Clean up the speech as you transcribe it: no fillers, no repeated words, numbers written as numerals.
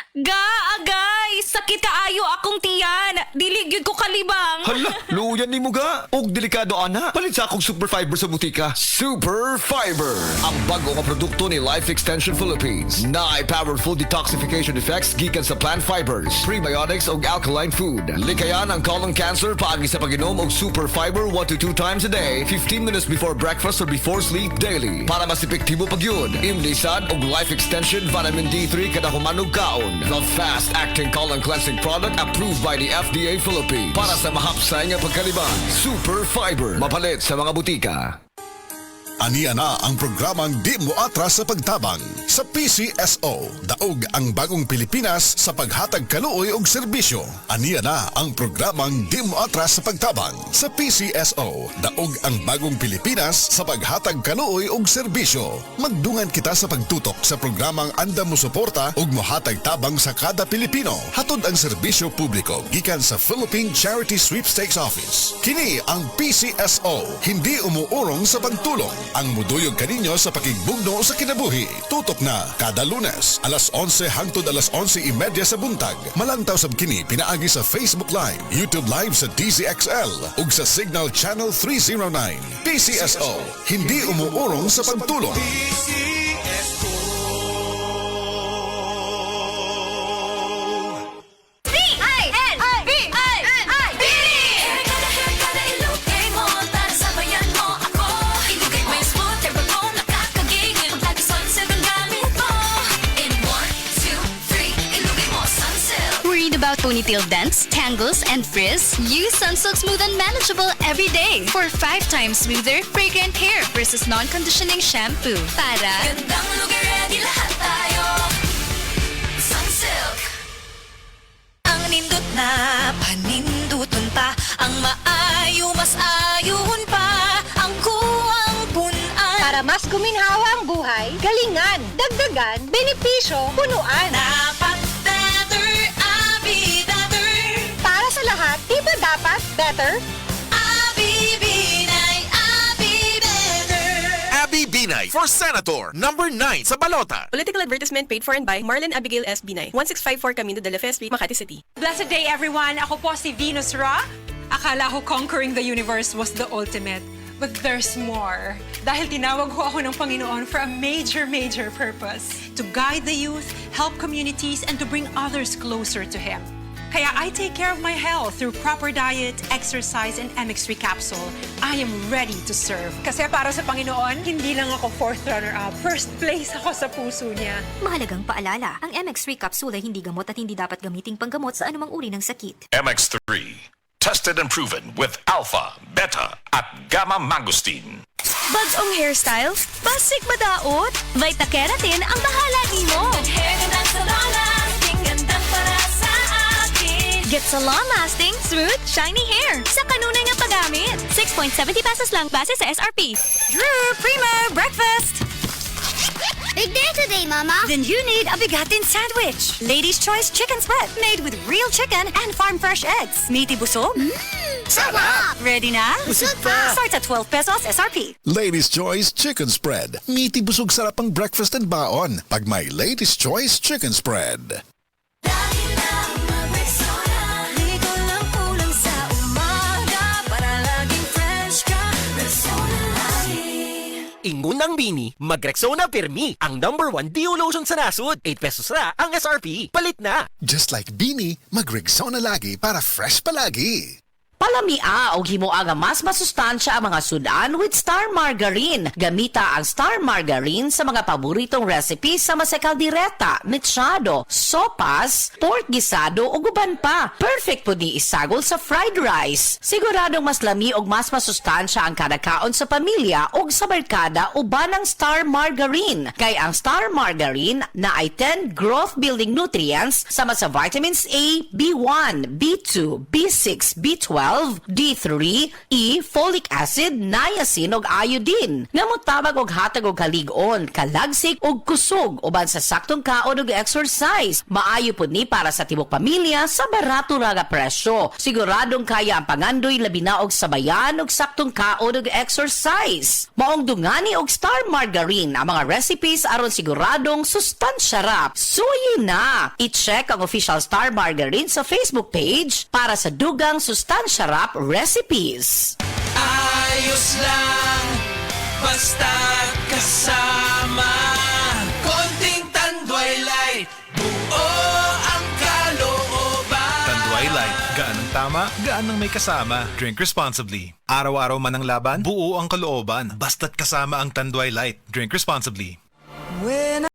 Agay! Sakit kaayo akong tiyan! Dili gyud ko kalibang! Hala, luyan ni mo ga. Og delikado ana. Palit sa akong Super Fiber sa butika. Super Fiber, ang bago nga produkto ni Life Extension Philippines. Na ay powerful detoxification effects gikan sa plant fibers, prebiotics og alkaline food. Likayan ang colon cancer paagi sa pag-inom og Super Fiber 1 to 2 times a day, 15 minutes before breakfast or before sleep daily. Para mas epektibo pag yun, imlisad og Life Extension Vitamin D3 kada humanog kaon. The fast-acting colon cleansing product approved by the FDA Philippines. Para sa mahapsay nga pagkalibang, Super Fiber. Mapalit sa mga butika. Aniya na ang programang Di Mo Atras sa Pagtabang sa PCSO. Daog ang bagong Pilipinas sa paghatag kaluoy og serbisyo. Aniya na ang programang Di Mo Atras sa Pagtabang sa PCSO. Daog ang bagong Pilipinas sa paghatag kaluoy og serbisyo. Magdungan kita sa pagtutok sa programang andam mo suporta ug mohatag tabang sa kada Pilipino. Hatod ang serbisyo publiko gikan sa Philippine Charity Sweepstakes Office. Kini ang PCSO, hindi umuurong sa pagtulong. Ang muduyog kaninyo sa pakigbugno sa kinabuhi. Tutok na kada Lunes, alas 11 hangtod alas 11:30 sa buntag. Malantaw sab kini pinaagi sa Facebook Live, YouTube Live sa DZXL ug sa Signal Channel 309. PCSO, hindi umuurong sa pagtulong. About ponytail dents, tangles, and frizz? Use Sunsilk Smooth and Manageable every day for 5 times smoother, fragrant hair versus non-conditioning shampoo. Para gandang lugar, ready lahat tayo. Sunsilk. Ang nindot na paninduton pa, ang maayo mas ayun pa, ang kuwang punan. Para mas guminhawa ang buhay, galingan, dagdagan, benepisyo, punuan. Sa lahat, di ba dapat better? Abi Binay, Abi Better. Abby Binay for Senator, number 9 sa balota. Political advertisement paid for and by Marlon Abigail S. Binay, 1654 Camino de la Fe Street, Makati City. Blessed day, everyone. Ako po si Venus Ra. Akala ko conquering the universe was the ultimate. But there's more. Dahil tinawag ho ako ng Panginoon for a major purpose. To guide the youth, help communities, and to bring others closer to Him. Kaya I take care of my health through proper diet, exercise, and MX3 capsule. I am ready to serve. Kasi para sa Panginoon, hindi lang ako 4th runner-up. First place ako sa puso niya. Mahalagang paalala, ang MX3 capsule ay hindi gamot at hindi dapat gamiting panggamot sa anumang uri ng sakit. MX3, tested and proven with alpha, beta, at gamma mangosteen. Bagong hairstyle? Basic madaot? Vita Keratin ang bahala nimo. Get salon-lasting, smooth, shiny hair sa kanunay nga paggamit. 6.70 pesos lang base sa SRP. Drew Primo Breakfast! Big day today, Mama. Then you need a bigatin sandwich. Ladies' Choice Chicken Spread made with real chicken and farm-fresh eggs. Meaty busog? Sarap! Ready na? Busog pa! Starts at 12 pesos SRP. Ladies' Choice Chicken Spread. Meaty busog sarap ang breakfast and baon pag may Ladies' Choice Chicken Spread. Ingon ng Bini, mag-Rexona Permi, ang number 1 Deo Lotion sa nasod. 8 pesos na ang SRP. Palit na! Just like Bini, mag-Rexona lagi para fresh palagi. Palamia o himuaga mas masustansya ang mga sudan with Star Margarine. Gamita ang Star Margarine sa mga paboritong recipes sa masekaldireta, mechado, sopas, pork gisado o guban pa. Perfect po ni isagol sa fried rice. Siguradong mas lami o mas masustansya ang kada kaon sa pamilya o sa barkada uban ng Star Margarine. Kay ang Star Margarine na ay 10 growth-building nutrients sama sa vitamins A, B1, B2, B6, B12, B12, D3, E, folic acid, niacin ug iodine. Nga motabag og hatag og kalig-on, kalagsik ug kusog uban sa saktong kaon ug exercise. Maayo pud ni para sa tibok pamilya sa barato ra nga presyo. Siguradong kaya ang pangandoy labi na og sabayan og saktong kaon ug exercise. Maong dungani og Star Margarine ang mga recipes aron siguradong sustansya rap. Suyi na! I-check ang official Star Margarine sa Facebook page para sa dugang sustansya rap recipes. Ayos lang, basta kasama. Konting Tanduay Light, buo ang kalooban. Tanduay Light, gaan ang tama, gaan ang may kasama. Drink responsibly. Araw-araw man ang laban, buo ang kalooban. Basta't kasama ang Tanduay Light. Drink responsibly. When